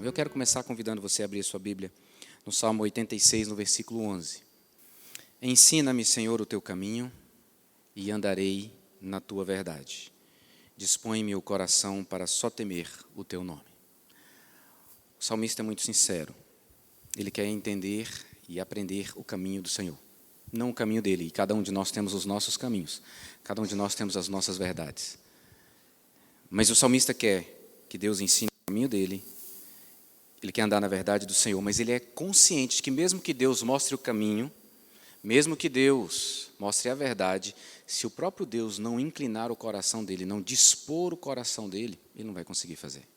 Eu quero começar convidando você a abrir sua Bíblia no Salmo 86, no versículo 11. Ensina-me, Senhor, o teu caminho e andarei na tua verdade. Dispõe-me o coração para só temer o teu nome. O salmista é muito sincero. Ele quer entender e aprender o caminho do Senhor, não o caminho dele. E cada um de nós temos os nossos caminhos, cada um de nós temos as nossas verdades. Mas o salmista quer que Deus ensine o caminho dele, ele quer andar na verdade do Senhor, mas ele é consciente que mesmo que Deus mostre o caminho, mesmo que Deus mostre a verdade, se o próprio Deus não inclinar o coração dele, não dispor o coração dele, ele não vai conseguir fazer.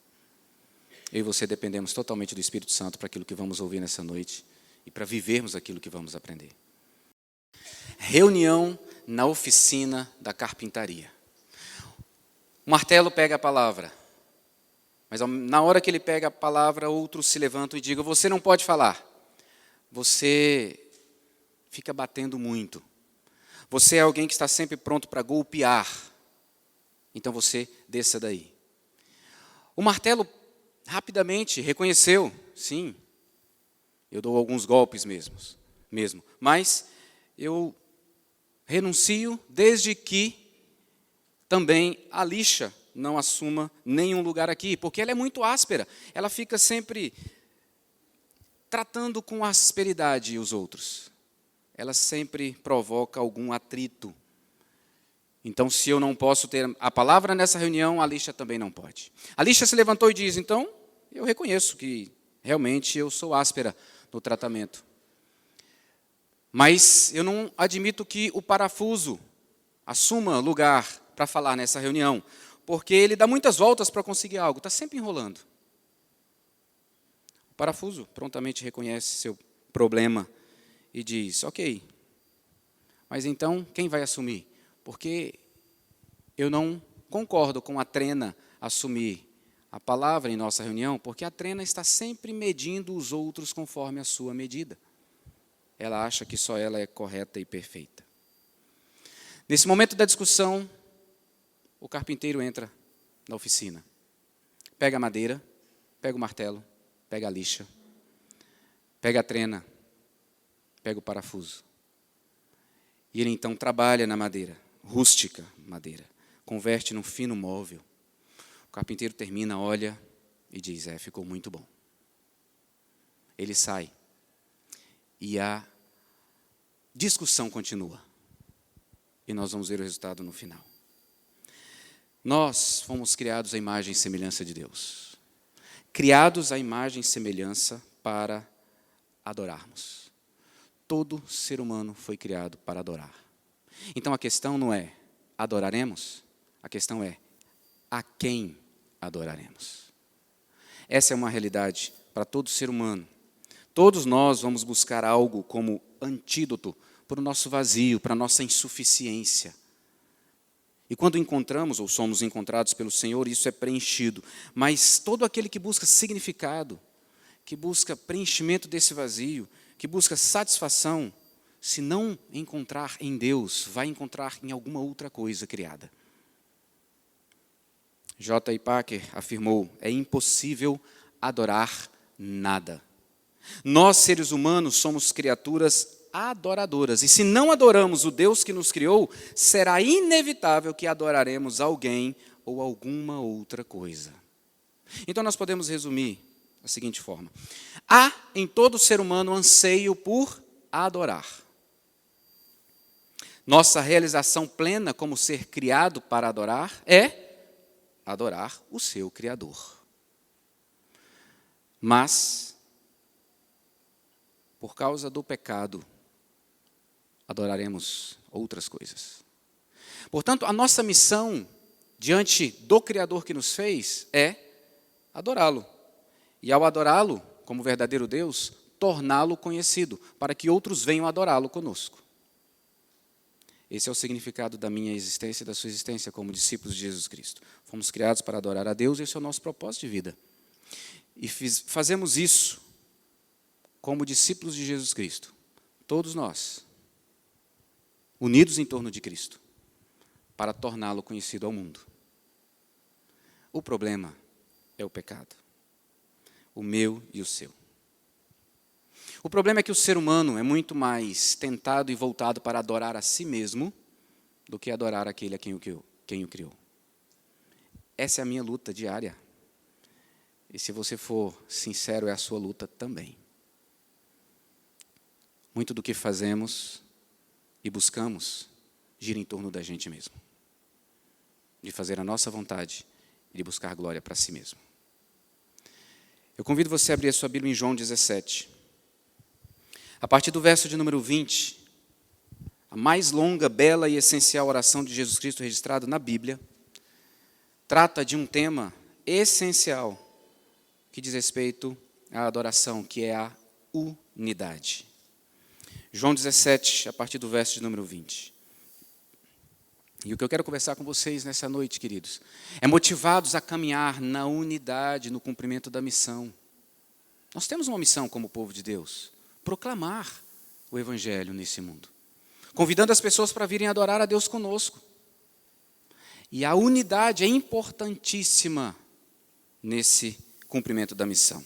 Eu e você dependemos totalmente do Espírito Santo para aquilo que vamos ouvir nessa noite e para vivermos aquilo que vamos aprender. Reunião na oficina da carpintaria. O martelo pega a palavra, mas na hora que ele pega a palavra, outros se levantam e digam: você não pode falar, você fica batendo muito, você é alguém que está sempre pronto para golpear, então você desça daí. O martelo rapidamente reconheceu: sim, eu dou alguns golpes mesmo, mas eu renuncio desde que também a lixa não assuma nenhum lugar aqui, porque ela é muito áspera, ela fica sempre tratando com asperidade os outros, ela sempre provoca algum atrito. Então, se eu não posso ter a palavra nessa reunião, a lixa também não pode. A lixa se levantou e diz: então, eu reconheço que realmente eu sou áspera no tratamento, mas eu não admito que o parafuso assuma lugar para falar nessa reunião, porque ele dá muitas voltas para conseguir algo, está sempre enrolando. O parafuso prontamente reconhece seu problema e diz: ok, mas então quem vai assumir? Porque eu não concordo com a trena assumir a palavra em nossa reunião, porque a trena está sempre medindo os outros conforme a sua medida. Ela acha que só ela é correta e perfeita. Nesse momento da discussão, o carpinteiro entra na oficina, pega a madeira, pega o martelo, pega a lixa, pega a trena, pega o parafuso. E ele então trabalha na madeira, rústica madeira, converte num fino móvel. O carpinteiro termina, olha e diz: ficou muito bom. Ele sai e a discussão continua. E nós vamos ver o resultado no final. Nós fomos criados à imagem e semelhança de Deus. Criados à imagem e semelhança para adorarmos. Todo ser humano foi criado para adorar. Então a questão não é adoraremos, a questão é a quem adoraremos. Essa é uma realidade para todo ser humano. Todos nós vamos buscar algo como antídoto para o nosso vazio, para a nossa insuficiência. E quando encontramos, ou somos encontrados pelo Senhor, isso é preenchido. Mas todo aquele que busca significado, que busca preenchimento desse vazio, que busca satisfação, se não encontrar em Deus, vai encontrar em alguma outra coisa criada. J.I. Packer afirmou: é impossível adorar nada. Nós, seres humanos, somos criaturas adoradoras. E se não adoramos o Deus que nos criou, será inevitável que adoraremos alguém ou alguma outra coisa. Então nós podemos resumir da seguinte forma: há em todo ser humano anseio por adorar. Nossa realização plena como ser criado para adorar é adorar o seu Criador. Mas, por causa do pecado, adoraremos outras coisas. Portanto, a nossa missão diante do Criador que nos fez é adorá-lo. E ao adorá-lo, como verdadeiro Deus, torná-lo conhecido, para que outros venham adorá-lo conosco. Esse é o significado da minha existência e da sua existência como discípulos de Jesus Cristo. Fomos criados para adorar a Deus, esse é o nosso propósito de vida. E fazemos isso como discípulos de Jesus Cristo. Todos nós, unidos em torno de Cristo, para torná-lo conhecido ao mundo. O problema é o pecado. o meu e o seu. O problema é que o ser humano é muito mais tentado e voltado para adorar a si mesmo do que adorar aquele a quem o criou. Essa é a minha luta diária. E se você for sincero, é a sua luta também. Muito do que fazemos e buscamos gira em torno da gente mesmo. De fazer a nossa vontade e de buscar glória para si mesmo. Eu convido você a abrir a sua Bíblia em João 17. A partir do verso de número 20, a mais longa, bela e essencial oração de Jesus Cristo registrada na Bíblia, trata de um tema essencial que diz respeito à adoração, que é a unidade. João 17, a partir do verso de número 20. E o que eu quero conversar com vocês nessa noite, queridos, é motivados a caminhar na unidade, no cumprimento da missão. Nós temos uma missão como povo de Deus, proclamar o Evangelho nesse mundo, convidando as pessoas para virem adorar a Deus conosco. E a unidade é importantíssima nesse cumprimento da missão.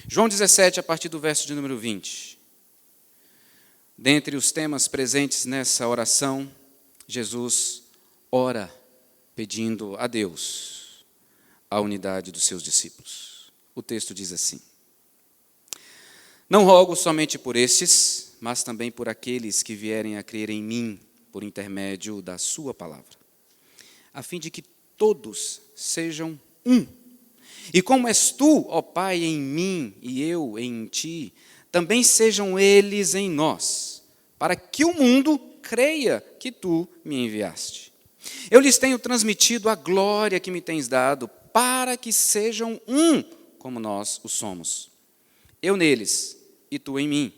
João 17, a partir do verso de número 20. Dentre os temas presentes nessa oração, Jesus ora pedindo a Deus a unidade dos seus discípulos. O texto diz assim: Não rogo somente por estes, mas também por aqueles que vierem a crer em mim por intermédio da sua palavra, a fim de que todos sejam um. E como és tu, ó Pai, em mim e eu em ti, também sejam eles em nós, para que o mundo creia que tu me enviaste. Eu lhes tenho transmitido a glória que me tens dado, para que sejam um, como nós o somos. Eu neles e tu em mim,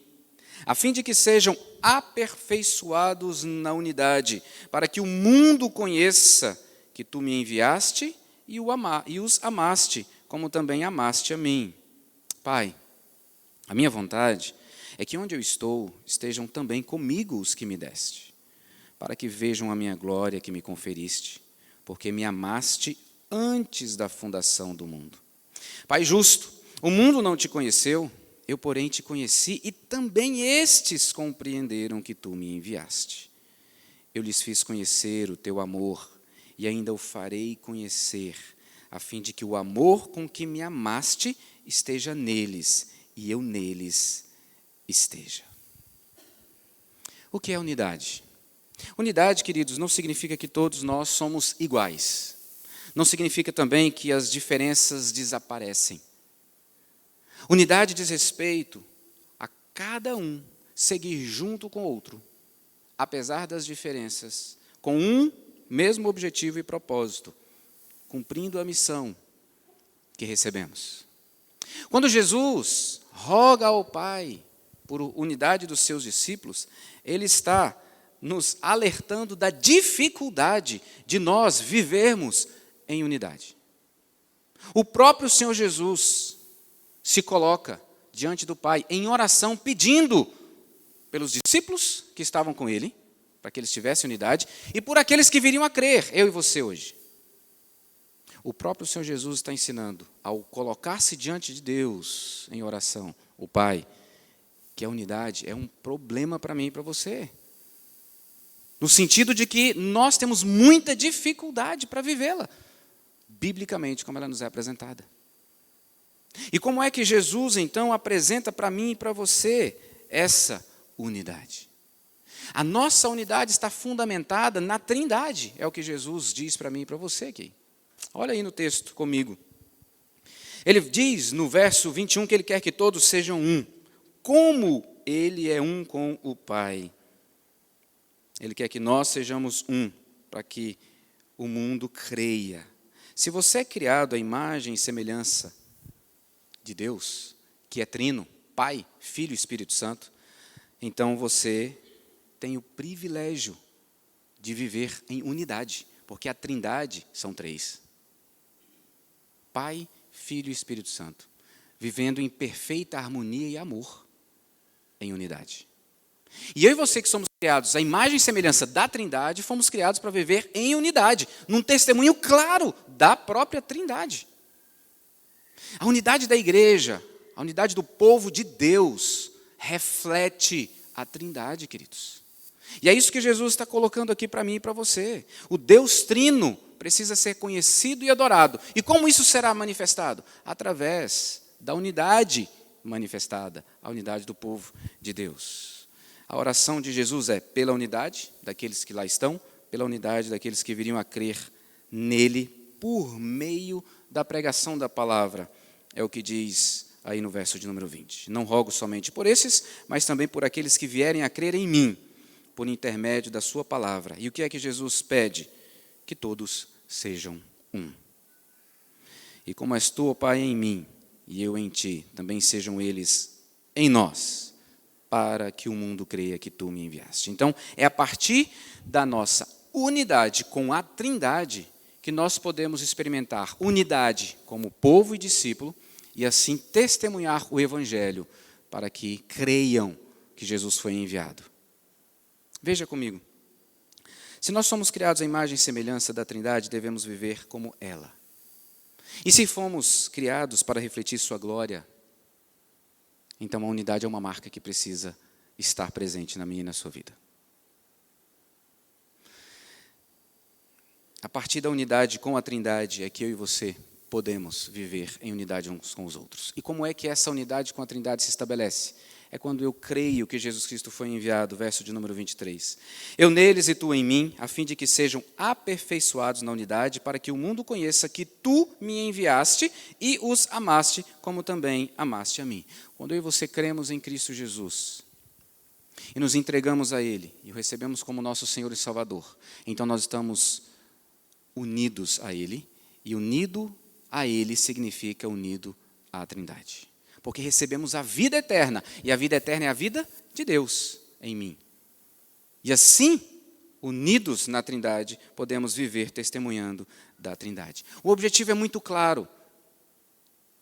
a fim de que sejam aperfeiçoados na unidade, para que o mundo conheça que tu me enviaste e os amaste, como também amaste a mim. Pai, a minha vontade é que onde eu estou, estejam também comigo os que me deste, para que vejam a minha glória que me conferiste, porque me amaste antes da fundação do mundo. Pai justo, o mundo não te conheceu, eu, porém, te conheci, e também estes compreenderam que tu me enviaste. Eu lhes fiz conhecer o teu amor, e ainda o farei conhecer, a fim de que o amor com que me amaste esteja neles, e eu neles esteja. O que é unidade? Unidade, queridos, não significa que todos nós somos iguais. Não significa também que as diferenças desaparecem. Unidade diz respeito a cada um seguir junto com o outro, apesar das diferenças, com um mesmo objetivo e propósito, cumprindo a missão que recebemos. Quando Jesus roga ao Pai por unidade dos seus discípulos, Ele está nos alertando da dificuldade de nós vivermos em unidade. O próprio Senhor Jesus se coloca diante do Pai em oração, pedindo pelos discípulos que estavam com Ele, para que eles tivessem unidade, e por aqueles que viriam a crer, eu e você hoje. O próprio Senhor Jesus está ensinando, ao colocar-se diante de Deus em oração, o Pai, que a unidade é um problema para mim e para você. No sentido de que nós temos muita dificuldade para vivê-la, biblicamente, como ela nos é apresentada. E como é que Jesus, então, apresenta para mim e para você essa unidade? A nossa unidade está fundamentada na Trindade, é o que Jesus diz para mim e para você aqui. Olha aí no texto comigo. Ele diz no verso 21 que Ele quer que todos sejam um, como Ele é um com o Pai. Ele quer que nós sejamos um, para que o mundo creia. Se você é criado à imagem e semelhança de Deus, que é trino, Pai, Filho e Espírito Santo, então você tem o privilégio de viver em unidade, porque a Trindade são três. Pai, Filho e Espírito Santo, vivendo em perfeita harmonia e amor, em unidade. E eu e você que somos criados à imagem e semelhança da Trindade, fomos criados para viver em unidade, num testemunho claro da própria Trindade. A unidade da igreja, a unidade do povo de Deus, reflete a Trindade, queridos. E é isso que Jesus está colocando aqui para mim e para você. O Deus Trino precisa ser conhecido e adorado. E como isso será manifestado? Através da unidade manifestada, a unidade do povo de Deus. A oração de Jesus é pela unidade daqueles que lá estão, pela unidade daqueles que viriam a crer nele por meio da pregação da palavra. É o que diz aí no verso de número 20. Não rogo somente por esses, mas também por aqueles que vierem a crer em mim, por intermédio da sua palavra. E o que é que Jesus pede? Que todos sejam um. E como és tu, ó Pai, em mim, e eu em ti, também sejam eles em nós, para que o mundo creia que tu me enviaste. Então, é a partir da nossa unidade com a Trindade que nós podemos experimentar unidade como povo e discípulo, e assim testemunhar o Evangelho, para que creiam que Jesus foi enviado. Veja comigo. Se nós somos criados à imagem e semelhança da Trindade, devemos viver como ela. E se fomos criados para refletir sua glória, então a unidade é uma marca que precisa estar presente na minha e na sua vida. A partir da unidade com a Trindade é que eu e você podemos viver em unidade uns com os outros. E como é que essa unidade com a Trindade se estabelece? É quando eu creio que Jesus Cristo foi enviado, verso de número 23. Eu neles e tu em mim, a fim de que sejam aperfeiçoados na unidade, para que o mundo conheça que tu me enviaste e os amaste, como também amaste a mim. Quando eu e você cremos em Cristo Jesus e nos entregamos a Ele e o recebemos como nosso Senhor e Salvador, então nós estamos unidos a Ele, e unido a Ele significa unido à Trindade. Porque recebemos a vida eterna, e a vida eterna é a vida de Deus em mim. E assim, unidos na Trindade, podemos viver testemunhando da Trindade. O objetivo é muito claro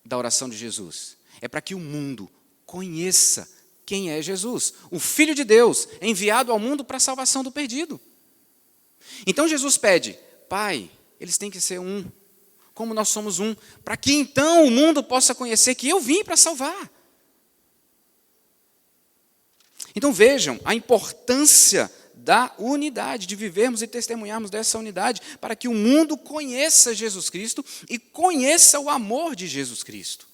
da oração de Jesus. É para que o mundo conheça quem é Jesus, o Filho de Deus, enviado ao mundo para a salvação do perdido. Então Jesus pede, Pai, eles têm que ser um, como nós somos um, para que então o mundo possa conhecer que eu vim para salvar. Então vejam a importância da unidade, de vivermos e testemunharmos dessa unidade, para que o mundo conheça Jesus Cristo e conheça o amor de Jesus Cristo.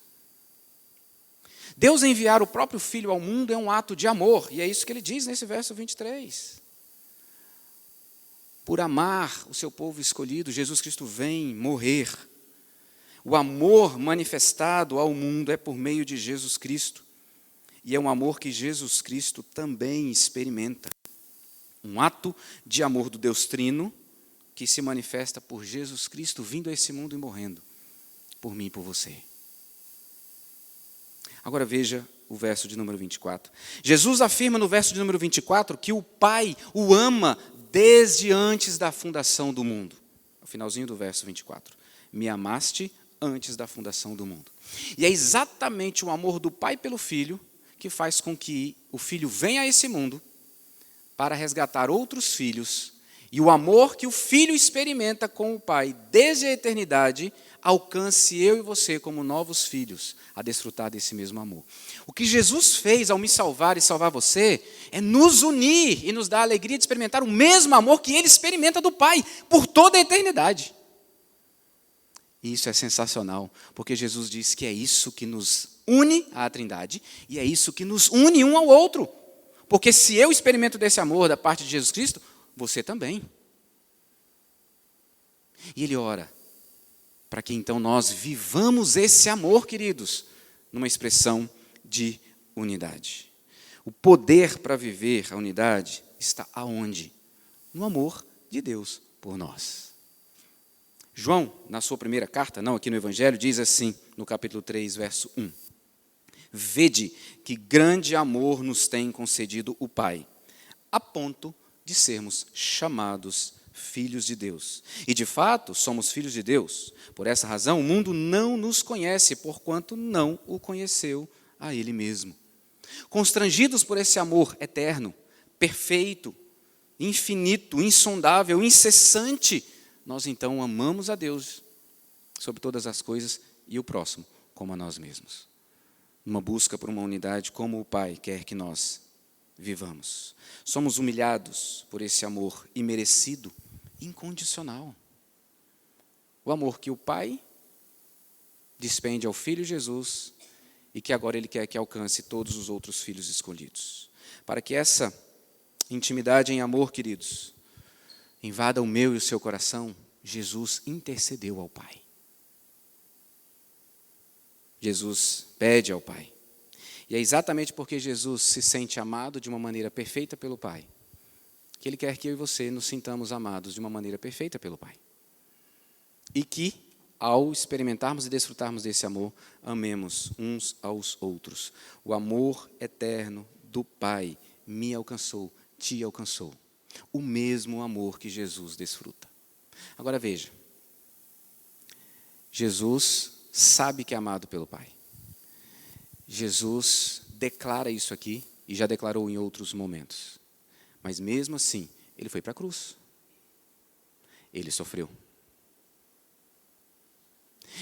Deus enviar o próprio Filho ao mundo é um ato de amor, e é isso que ele diz nesse verso 23. Por amar o seu povo escolhido, Jesus Cristo vem morrer. O amor manifestado ao mundo é por meio de Jesus Cristo. E é um amor que Jesus Cristo também experimenta. Um ato de amor do Deus Trino, que se manifesta por Jesus Cristo vindo a esse mundo e morrendo, por mim e por você. Agora veja o verso de número 24. Jesus afirma no verso de número 24 que o Pai o ama desde antes da fundação do mundo. No finalzinho do verso 24. Me amaste antes da fundação do mundo. E é exatamente o amor do Pai pelo Filho que faz com que o Filho venha a esse mundo para resgatar outros filhos, e o amor que o Filho experimenta com o Pai desde a eternidade alcance eu e você como novos filhos a desfrutar desse mesmo amor. O que Jesus fez ao me salvar e salvar você é nos unir e nos dar a alegria de experimentar o mesmo amor que Ele experimenta do Pai por toda a eternidade. E isso é sensacional, porque Jesus diz que é isso que nos une à Trindade e é isso que nos une um ao outro. Porque se eu experimento desse amor da parte de Jesus Cristo, você também. E Ele ora para que então nós vivamos esse amor, queridos, numa expressão de unidade. O poder para viver a unidade está aonde? No amor de Deus por nós. João, na sua primeira carta, não aqui no Evangelho, diz assim, no capítulo 3, verso 1. Vede que grande amor nos tem concedido o Pai, a ponto de sermos chamados filhos de Deus. E de fato, somos filhos de Deus. Por essa razão, o mundo não nos conhece, porquanto não o conheceu a Ele mesmo. Constrangidos por esse amor eterno, perfeito, infinito, insondável, incessante, nós então amamos a Deus sobre todas as coisas e o próximo como a nós mesmos. Uma busca por uma unidade como o Pai quer que nós vivamos. Somos humilhados por esse amor imerecido, incondicional. O amor que o Pai despende ao Filho Jesus e que agora Ele quer que alcance todos os outros filhos escolhidos. Para que essa intimidade em amor, queridos, invada o meu e o seu coração, Jesus intercedeu ao Pai. Jesus pede ao Pai. E é exatamente porque Jesus se sente amado de uma maneira perfeita pelo Pai, que Ele quer que eu e você nos sintamos amados de uma maneira perfeita pelo Pai. E que, ao experimentarmos e desfrutarmos desse amor, amemos uns aos outros. O amor eterno do Pai me alcançou, te alcançou. O mesmo amor que Jesus desfruta. Agora veja, Jesus sabe que é amado pelo Pai. Jesus declara isso aqui e já declarou em outros momentos. Mas mesmo assim, Ele foi para a cruz. Ele sofreu.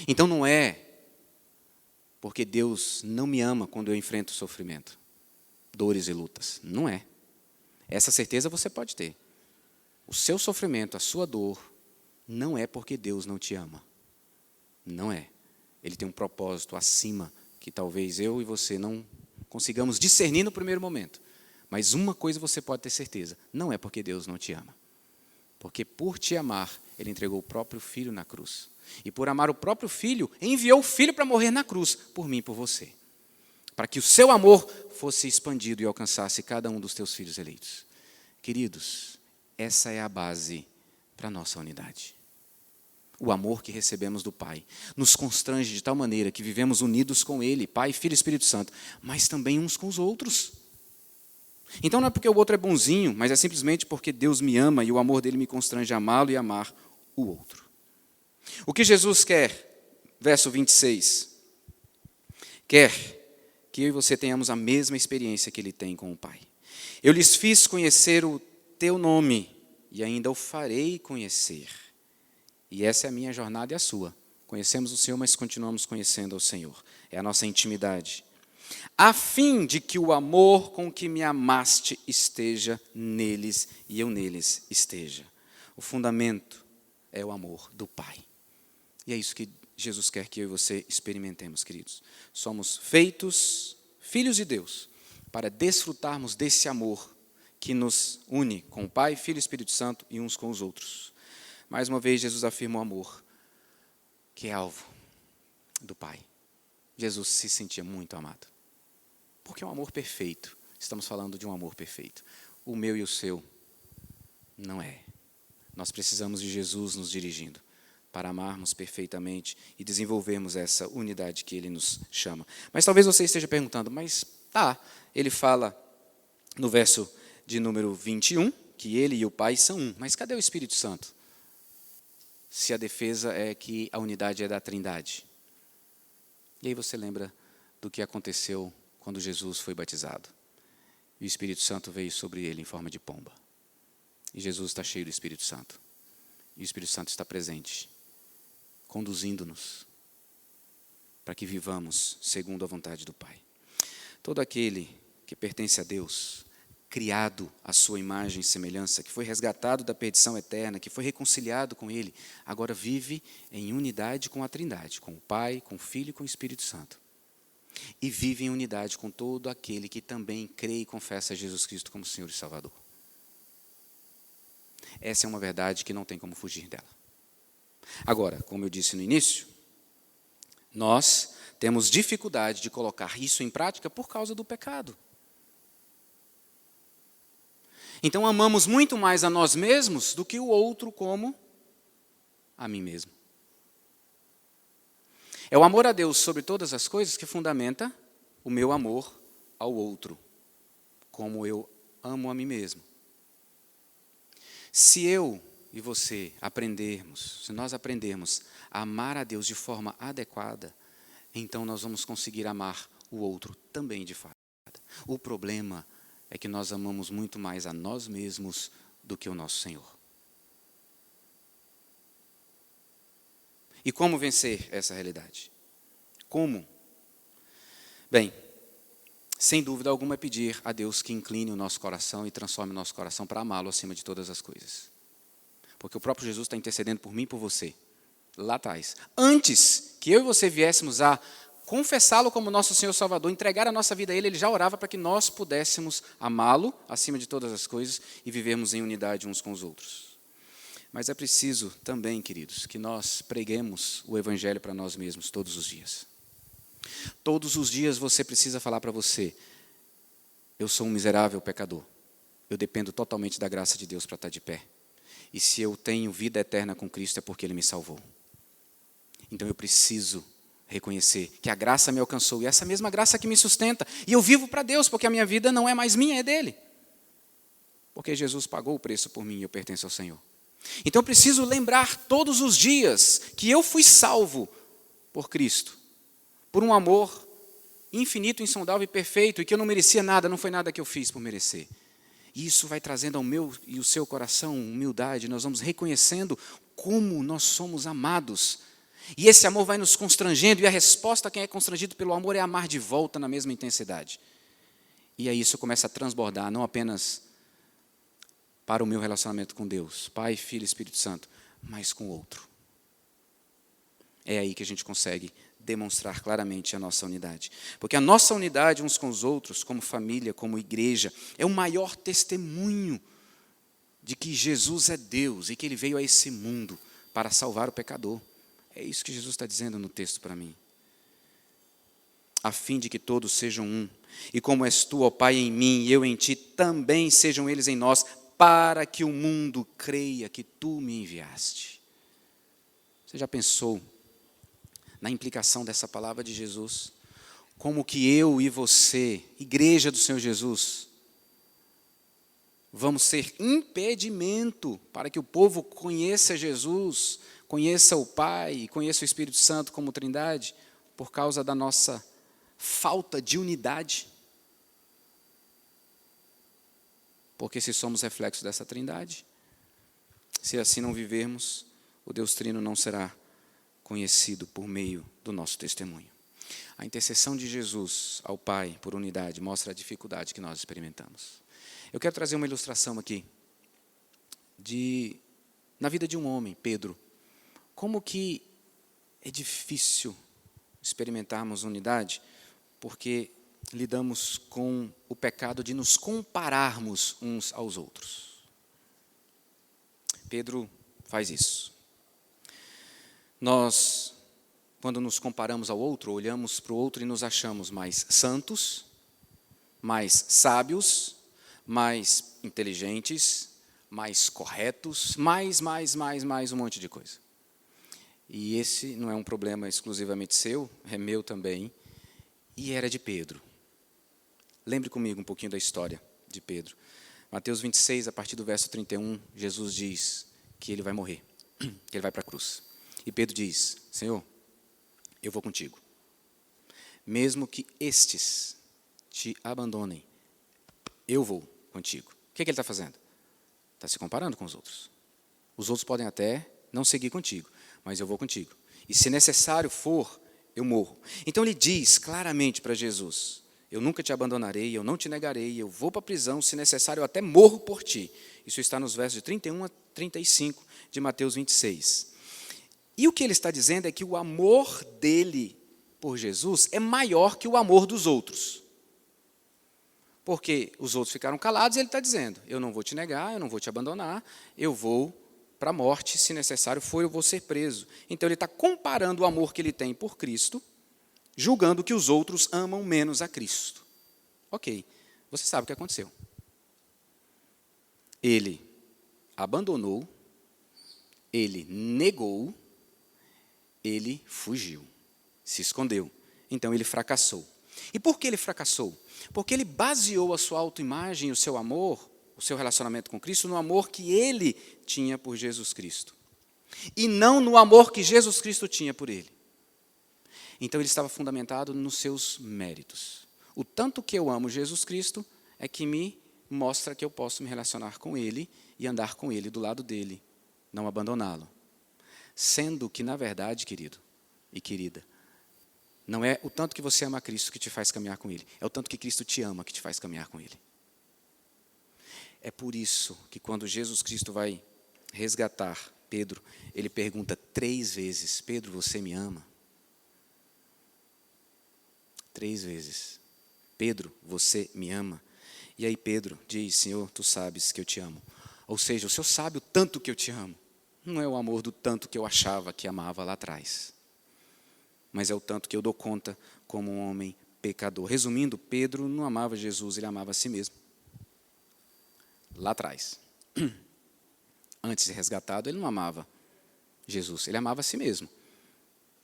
Então não é porque Deus não me ama quando eu enfrento sofrimento, dores e lutas. Não é. Essa certeza você pode ter. O seu sofrimento, a sua dor, não é porque Deus não te ama. Não é. Ele tem um propósito acima que talvez eu e você não consigamos discernir no primeiro momento. Mas uma coisa você pode ter certeza, não é porque Deus não te ama. Porque por te amar, Ele entregou o próprio Filho na cruz. E por amar o próprio Filho, enviou o Filho para morrer na cruz, por mim e por você. Para que o seu amor fosse expandido e alcançasse cada um dos teus filhos eleitos. Queridos, essa é a base para a nossa unidade. O amor que recebemos do Pai nos constrange de tal maneira que vivemos unidos com Ele, Pai, Filho e Espírito Santo, mas também uns com os outros. Então não é porque o outro é bonzinho, mas é simplesmente porque Deus me ama e o amor dele me constrange a amá-lo e amar o outro. O que Jesus quer, verso 26, quer que eu e você tenhamos a mesma experiência que Ele tem com o Pai. Eu lhes fiz conhecer o teu nome e ainda o farei conhecer. E essa é a minha jornada e a sua. Conhecemos o Senhor, mas continuamos conhecendo ao Senhor. É a nossa intimidade. A fim de que o amor com que me amaste esteja neles e eu neles esteja. O fundamento é o amor do Pai. E é isso que Jesus quer que eu e você experimentemos, queridos. Somos feitos filhos de Deus para desfrutarmos desse amor que nos une com o Pai, Filho e Espírito Santo e uns com os outros. Mais uma vez, Jesus afirma o amor, que é alvo do Pai. Jesus se sentia muito amado. Porque é um amor perfeito. Estamos falando de um amor perfeito. O meu e o seu não é. Nós precisamos de Jesus nos dirigindo para amarmos perfeitamente e desenvolvermos essa unidade que Ele nos chama. Mas talvez você esteja perguntando, mas Ele fala no verso de número 21, que Ele e o Pai são um, mas cadê o Espírito Santo? Se a defesa é que a unidade é da Trindade. E aí você lembra do que aconteceu quando Jesus foi batizado. E o Espírito Santo veio sobre ele em forma de pomba. E Jesus está cheio do Espírito Santo. E o Espírito Santo está presente, conduzindo-nos para que vivamos segundo a vontade do Pai. Todo aquele que pertence a Deus, criado à sua imagem e semelhança, que foi resgatado da perdição eterna, que foi reconciliado com Ele, agora vive em unidade com a Trindade, com o Pai, com o Filho e com o Espírito Santo. E vive em unidade com todo aquele que também crê e confessa Jesus Cristo como Senhor e Salvador. Essa é uma verdade que não tem como fugir dela. Agora, como eu disse no início, nós temos dificuldade de colocar isso em prática por causa do pecado. Então amamos muito mais a nós mesmos do que o outro como a mim mesmo. É o amor a Deus sobre todas as coisas que fundamenta o meu amor ao outro, como eu amo a mim mesmo. Se eu e você aprendermos, se nós aprendermos a amar a Deus de forma adequada, então nós vamos conseguir amar o outro também de forma adequada. O problema é que nós amamos muito mais a nós mesmos do que o nosso Senhor. E como vencer essa realidade? Como? Bem, sem dúvida alguma é pedir a Deus que incline o nosso coração e transforme o nosso coração para amá-lo acima de todas as coisas. Porque o próprio Jesus está intercedendo por mim e por você, lá atrás. Antes que eu e você viéssemos a confessá-lo como nosso Senhor Salvador, entregar a nossa vida a Ele, Ele já orava para que nós pudéssemos amá-lo acima de todas as coisas e vivermos em unidade uns com os outros. Mas é preciso também, queridos, que nós preguemos o Evangelho para nós mesmos todos os dias. Todos os dias você precisa falar para você: eu sou um miserável pecador. Eu dependo totalmente da graça de Deus para estar de pé. E se eu tenho vida eterna com Cristo é porque Ele me salvou. Então eu preciso reconhecer que a graça me alcançou e essa mesma graça que me sustenta. E eu vivo para Deus, porque a minha vida não é mais minha, é dele. Porque Jesus pagou o preço por mim e eu pertenço ao Senhor. Então eu preciso lembrar todos os dias que eu fui salvo por Cristo, por um amor infinito, insondável e perfeito, e que eu não merecia nada, não foi nada que eu fiz por merecer. E isso vai trazendo ao meu e o seu coração humildade, nós vamos reconhecendo como nós somos amados. E esse amor vai nos constrangendo, e a resposta a quem é constrangido pelo amor é amar de volta na mesma intensidade. E aí isso começa a transbordar, não apenas para o meu relacionamento com Deus, Pai, Filho e Espírito Santo, mas com o outro. É aí que a gente consegue demonstrar claramente a nossa unidade. Porque a nossa unidade uns com os outros, como família, como igreja, é o maior testemunho de que Jesus é Deus e que Ele veio a esse mundo para salvar o pecador. É isso que Jesus está dizendo no texto para mim. A fim de que todos sejam um. E como és tu, ó Pai, em mim e eu em ti, também sejam eles em nós, para que o mundo creia que tu me enviaste. Você já pensou na implicação dessa palavra de Jesus? Como que eu e você, igreja do Senhor Jesus, vamos ser impedimento para que o povo conheça Jesus, conheça o Pai, conheça o Espírito Santo como Trindade, por causa da nossa falta de unidade? Porque se somos reflexos dessa Trindade, se assim não vivermos, o Deus Trino não será conhecido por meio do nosso testemunho. A intercessão de Jesus ao Pai por unidade mostra a dificuldade que nós experimentamos. Eu quero trazer uma ilustração aqui na vida de um homem, Pedro. Como que é difícil experimentarmos unidade, porque lidamos com o pecado de nos compararmos uns aos outros. Pedro faz isso. Nós, quando nos comparamos ao outro, olhamos para o outro e nos achamos mais santos, mais sábios, mais inteligentes, mais corretos, mais um monte de coisa. E esse não é um problema exclusivamente seu, é meu também, e era de Pedro. Lembre comigo um pouquinho da história de Pedro. Mateus 26, a partir do verso 31, Jesus diz que ele vai morrer, que ele vai para a cruz. E Pedro diz: Senhor, eu vou contigo. Mesmo que estes te abandonem, eu vou contigo. O que ele está fazendo? Está se comparando com os outros. Os outros podem até não seguir contigo, mas eu vou contigo. E se necessário for, eu morro. Então ele diz claramente para Jesus: eu nunca te abandonarei, eu não te negarei, eu vou para a prisão, se necessário eu até morro por ti. Isso está nos versos de 31 a 35 de Mateus 26. E o que ele está dizendo é que o amor dele por Jesus é maior que o amor dos outros. Porque os outros ficaram calados e ele está dizendo: eu não vou te negar, eu não vou te abandonar, eu vou para a morte, se necessário for, eu vou ser preso. Então ele está comparando o amor que ele tem por Cristo, julgando que os outros amam menos a Cristo. Ok, você sabe o que aconteceu. Ele abandonou, ele negou, ele fugiu, se escondeu. Então ele fracassou. E por que ele fracassou? Porque ele baseou a sua autoimagem, o seu amor, o seu relacionamento com Cristo, no amor que ele tinha por Jesus Cristo. E não no amor que Jesus Cristo tinha por ele. Então ele estava fundamentado nos seus méritos. O tanto que eu amo Jesus Cristo é que me mostra que eu posso me relacionar com ele e andar com ele, do lado dele, não abandoná-lo. Sendo que, na verdade, querido e querida, Não é o tanto que você ama a Cristo que te faz caminhar com Ele. É o tanto que Cristo te ama que te faz caminhar com Ele. É por isso que quando Jesus Cristo vai resgatar Pedro, ele pergunta 3 vezes, Pedro, você me ama? 3 vezes. Pedro, você me ama? E aí Pedro diz, Senhor, tu sabes que eu te amo. Ou seja, o Senhor sabe o tanto que eu te amo. Não é o amor do tanto que eu achava que amava lá atrás, mas é o tanto que eu dou conta como um homem pecador. Resumindo, Pedro não amava Jesus, ele amava a si mesmo. Lá atrás. Antes de ser resgatado, ele não amava Jesus, ele amava a si mesmo.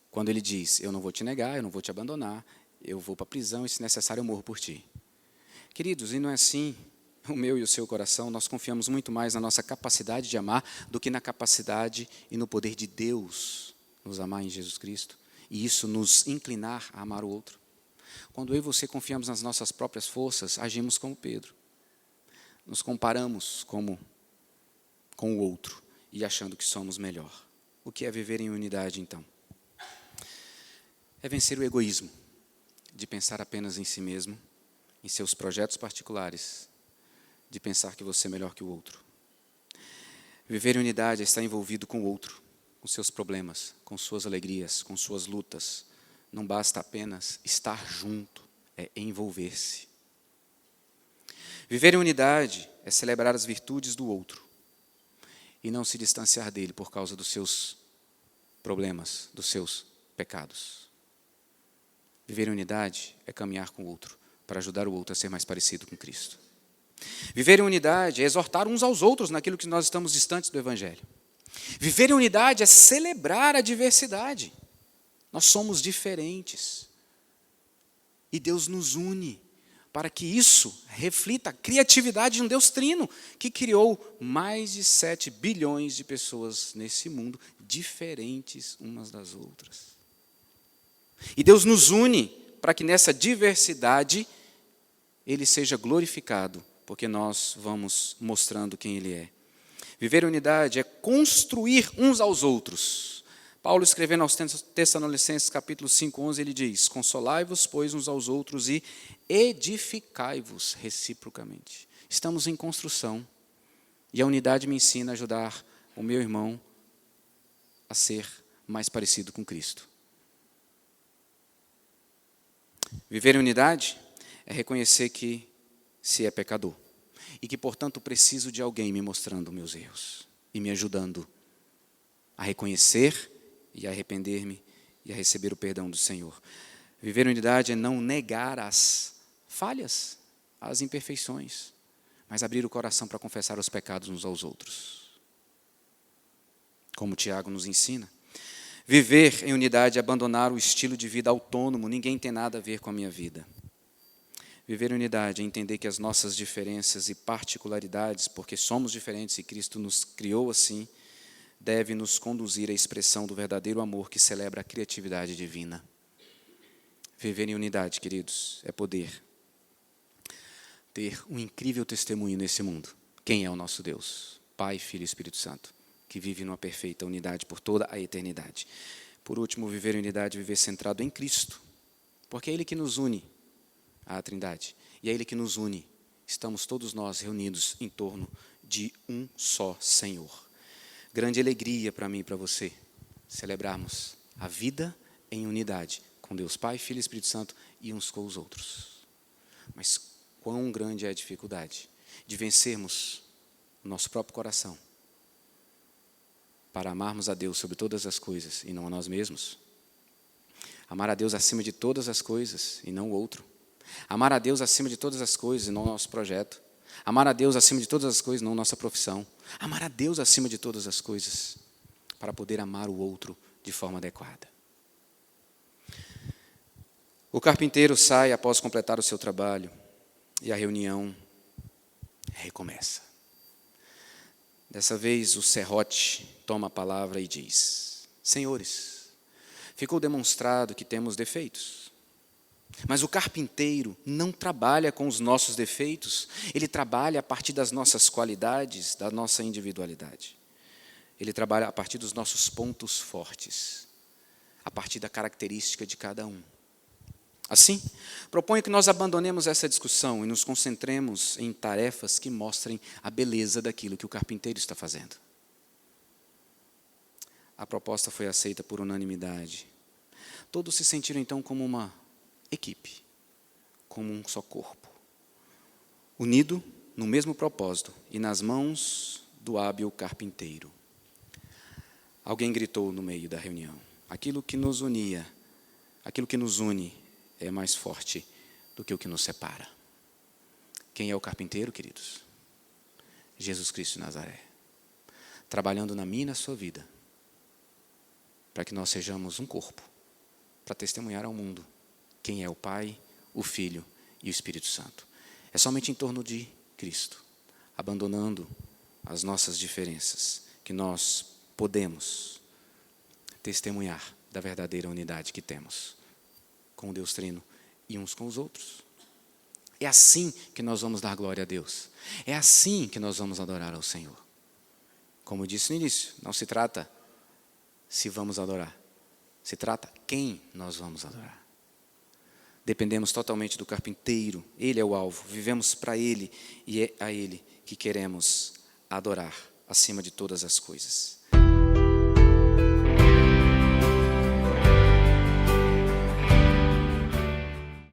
Quando ele diz, eu não vou te negar, eu não vou te abandonar, eu vou para a prisão e, se necessário, eu morro por ti. Queridos, e não é assim o meu e o seu coração, nós confiamos muito mais na nossa capacidade de amar do que na capacidade e no poder de Deus nos amar em Jesus Cristo. E isso nos inclinar a amar o outro. Quando eu e você confiamos nas nossas próprias forças, agimos como Pedro. Nos comparamos com o outro e achando que somos melhor. O que é viver em unidade, então? É vencer o egoísmo, de pensar apenas em si mesmo, em seus projetos particulares, de pensar que você é melhor que o outro. Viver em unidade é estar envolvido com o outro, com seus problemas, com suas alegrias, com suas lutas. Não basta apenas estar junto, é envolver-se. Viver em unidade é celebrar as virtudes do outro e não se distanciar dele por causa dos seus problemas, dos seus pecados. Viver em unidade é caminhar com o outro para ajudar o outro a ser mais parecido com Cristo. Viver em unidade é exortar uns aos outros naquilo que nós estamos distantes do Evangelho. Viver em unidade é celebrar a diversidade. Nós somos diferentes. E Deus nos une para que isso reflita a criatividade de um Deus trino, que criou mais de 7 bilhões de pessoas nesse mundo, diferentes umas das outras. E Deus nos une para que nessa diversidade Ele seja glorificado, porque nós vamos mostrando quem Ele é. Viver em unidade é construir uns aos outros. Paulo, escrevendo aos Tessalonicenses, capítulo 5, 11, ele diz, consolai-vos, pois, uns aos outros e edificai-vos reciprocamente. Estamos em construção e a unidade me ensina a ajudar o meu irmão a ser mais parecido com Cristo. Viver em unidade é reconhecer que se é pecador e que, portanto, preciso de alguém me mostrando meus erros e me ajudando a reconhecer e a arrepender-me e a receber o perdão do Senhor. Viver em unidade é não negar as falhas, as imperfeições, mas abrir o coração para confessar os pecados uns aos outros. Como Tiago nos ensina. Viver em unidade é abandonar o estilo de vida autônomo, ninguém tem nada a ver com a minha vida. Viver em unidade é entender que as nossas diferenças e particularidades, porque somos diferentes e Cristo nos criou assim, deve nos conduzir à expressão do verdadeiro amor que celebra a criatividade divina. Viver em unidade, queridos, é poder ter um incrível testemunho nesse mundo. Quem é o nosso Deus? Pai, Filho e Espírito Santo, que vive numa perfeita unidade por toda a eternidade. Por último, viver em unidade, viver centrado em Cristo, porque é Ele que nos une à Trindade, e é Ele que nos une. Estamos todos nós reunidos em torno de um só Senhor. Grande alegria para mim e para você celebrarmos a vida em unidade com Deus Pai, Filho e Espírito Santo e uns com os outros. Mas quão grande é a dificuldade de vencermos o nosso próprio coração para amarmos a Deus sobre todas as coisas e não a nós mesmos. Amar a Deus acima de todas as coisas e não o outro. Amar a Deus acima de todas as coisas e não o nosso projeto. Amar a Deus acima de todas as coisas, não nossa profissão. Amar a Deus acima de todas as coisas, para poder amar o outro de forma adequada. O carpinteiro sai após completar o seu trabalho e a reunião recomeça. Dessa vez o serrote toma a palavra e diz, senhores, ficou demonstrado que temos defeitos. Mas o carpinteiro não trabalha com os nossos defeitos, ele trabalha a partir das nossas qualidades, da nossa individualidade. Ele trabalha a partir dos nossos pontos fortes, a partir da característica de cada um. Assim, proponho que nós abandonemos essa discussão e nos concentremos em tarefas que mostrem a beleza daquilo que o carpinteiro está fazendo. A proposta foi aceita por unanimidade. Todos se sentiram então como uma equipe, como um só corpo, unido no mesmo propósito e nas mãos do hábil carpinteiro. Alguém gritou no meio da reunião: aquilo que nos unia, aquilo que nos une é mais forte do que o que nos separa. Quem é o carpinteiro, queridos? Jesus Cristo de Nazaré, trabalhando na minha e na sua vida, para que nós sejamos um corpo, para testemunhar ao mundo quem é o Pai, o Filho e o Espírito Santo. É somente em torno de Cristo, abandonando as nossas diferenças, que nós podemos testemunhar da verdadeira unidade que temos com o Deus Trino e uns com os outros. É assim que nós vamos dar glória a Deus. É assim que nós vamos adorar ao Senhor. Como eu disse no início, não se trata se vamos adorar, se trata quem nós vamos adorar. Dependemos totalmente do carpinteiro, Ele é o alvo, vivemos para Ele e é a Ele que queremos adorar acima de todas as coisas.